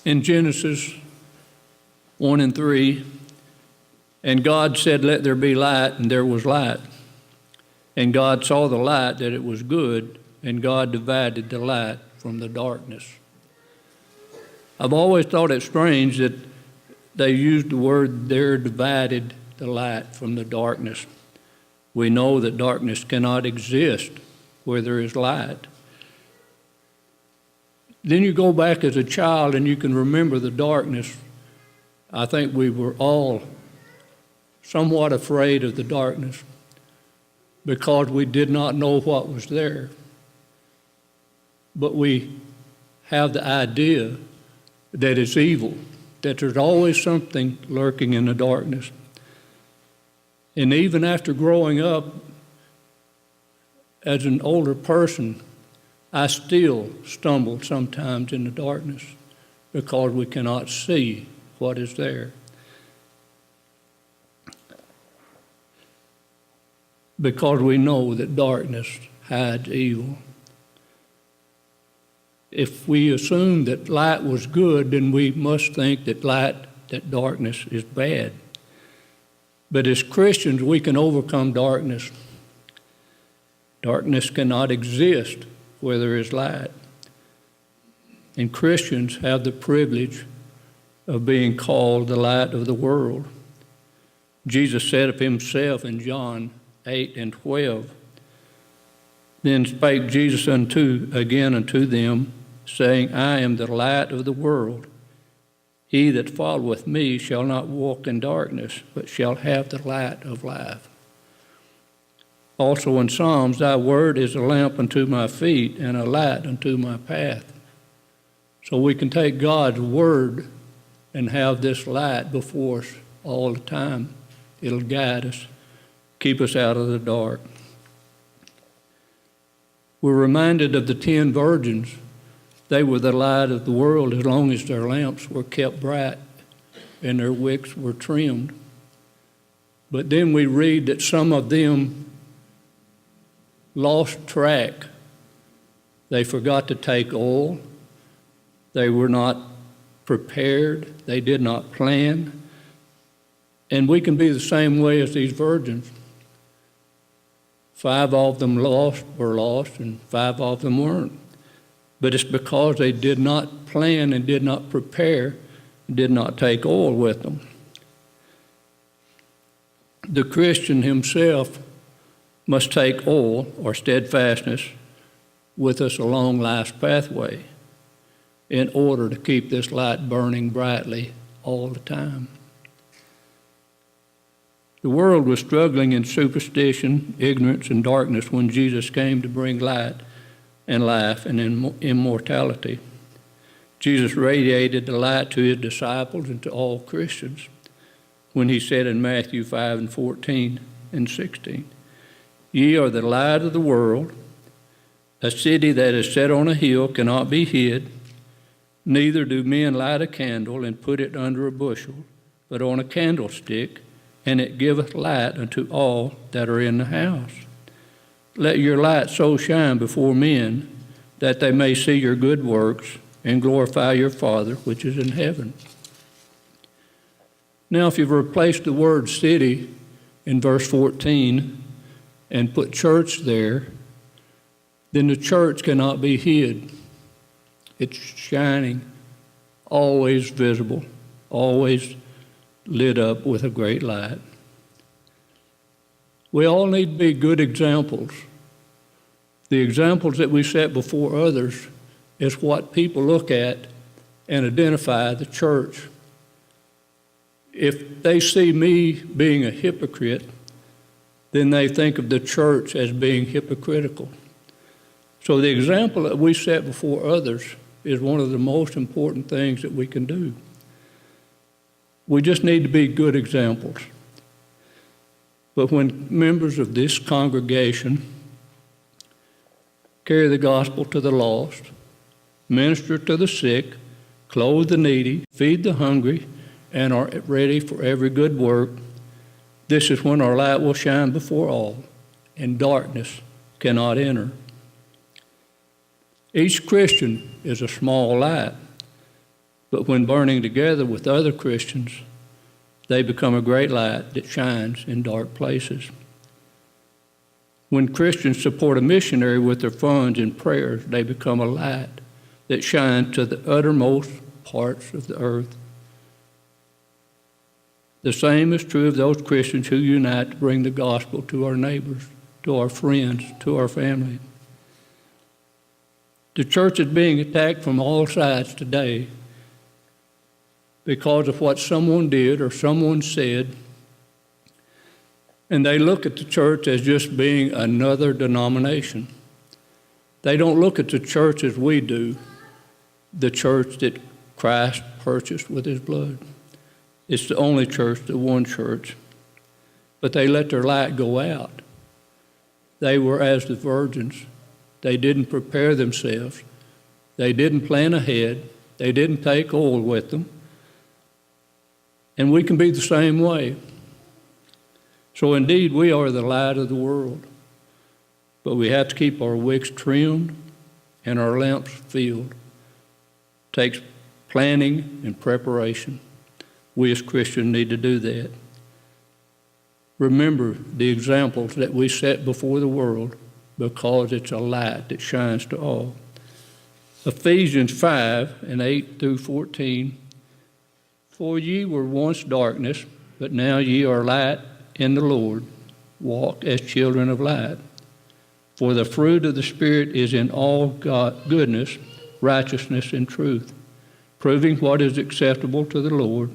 In Genesis 1 and 3, and God said, "Let there be light," and there was light. And God saw the light that it was good, and God divided the light from the darkness. I've always thought it strange that they used the word there, divided the light from the darkness. We know that darkness cannot exist where there is light. Then you go back as a child and you can remember the darkness. I think we were all somewhat afraid of the darkness because we did not know what was there. But we have the idea that it's evil, that there's always something lurking in the darkness. And even after growing up as an older person, I still stumble sometimes in the darkness because we cannot see what is there. Because we know that darkness hides evil. If we assume that light was good, then we must think that darkness is bad. But as Christians, we can overcome darkness. Darkness cannot exist where there is light. And Christians have the privilege of being called the light of the world. Jesus said of himself in John 8 and 12, "Then spake Jesus again unto them, saying, I am the light of the world. He that followeth me shall not walk in darkness, but shall have the light of life." Also in Psalms, "Thy word is a lamp unto my feet and a light unto my path." So we can take God's word and have this light before us all the time. It'll guide us, keep us out of the dark. We're reminded of the 10 virgins. They were the light of the world as long as their lamps were kept bright and their wicks were trimmed. But then we read that some of them lost track. They forgot to take oil. They were not prepared. They did not plan. And we can be the same way as these virgins. 5 of them were lost, and 5 of them weren't. But it's because they did not plan and did not prepare, and did not take oil with them. The Christian himself must take oil or steadfastness with us along life's pathway in order to keep this light burning brightly all the time. The world was struggling in superstition, ignorance, and darkness when Jesus came to bring light and life and immortality. Jesus radiated the light to his disciples and to all Christians when he said in Matthew 5 and 14 and 16, "Ye are the light of the world. A city that is set on a hill cannot be hid, neither do men light a candle and put it under a bushel, but on a candlestick, and it giveth light unto all that are in the house. Let your light so shine before men that they may see your good works and glorify your Father which is in heaven." Now, if you've replaced the word city in verse 14 and put church there, then the church cannot be hid. It's shining, always visible, always lit up with a great light. We all need to be good examples. The examples that we set before others is what people look at and identify the church. If they see me being a hypocrite, then they think of the church as being hypocritical. So the example that we set before others is one of the most important things that we can do. We just need to be good examples. But when members of this congregation carry the gospel to the lost, minister to the sick, clothe the needy, feed the hungry, and are ready for every good work, this is when our light will shine before all, and darkness cannot enter. Each Christian is a small light, but when burning together with other Christians, they become a great light that shines in dark places. When Christians support a missionary with their funds and prayers, they become a light that shines to the uttermost parts of the earth. The same is true of those Christians who unite to bring the gospel to our neighbors, to our friends, to our family. The church is being attacked from all sides today because of what someone did or someone said, and they look at the church as just being another denomination. They don't look at the church as we do, the church that Christ purchased with his blood. It's the only church, the one church. But they let their light go out. They were as the virgins. They didn't prepare themselves. They didn't plan ahead. They didn't take oil with them. And we can be the same way. So indeed, we are the light of the world. But we have to keep our wicks trimmed and our lamps filled. It takes planning and preparation. We as Christians need to do that. Remember the examples that we set before the world, because it's a light that shines to all. Ephesians 5:8-14. For ye were once darkness, but now ye are light in the Lord. Walk as children of light. For the fruit of the Spirit is in all goodness, righteousness, and truth, proving what is acceptable to the Lord,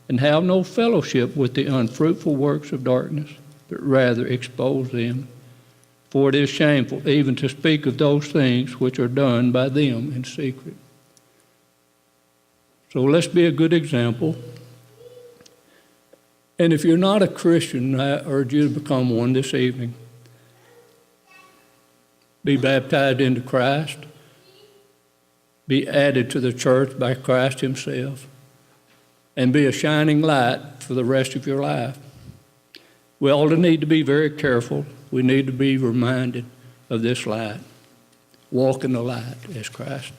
and have no fellowship with the unfruitful works of darkness, but rather expose them. For it is shameful even to speak of those things which are done by them in secret. So let's be a good example. And if you're not a Christian, I urge you to become one this evening. Be baptized into Christ. Be added to the church by Christ himself. And be a shining light for the rest of your life. We all need to be very careful. We need to be reminded of this light. Walk in the light as Christ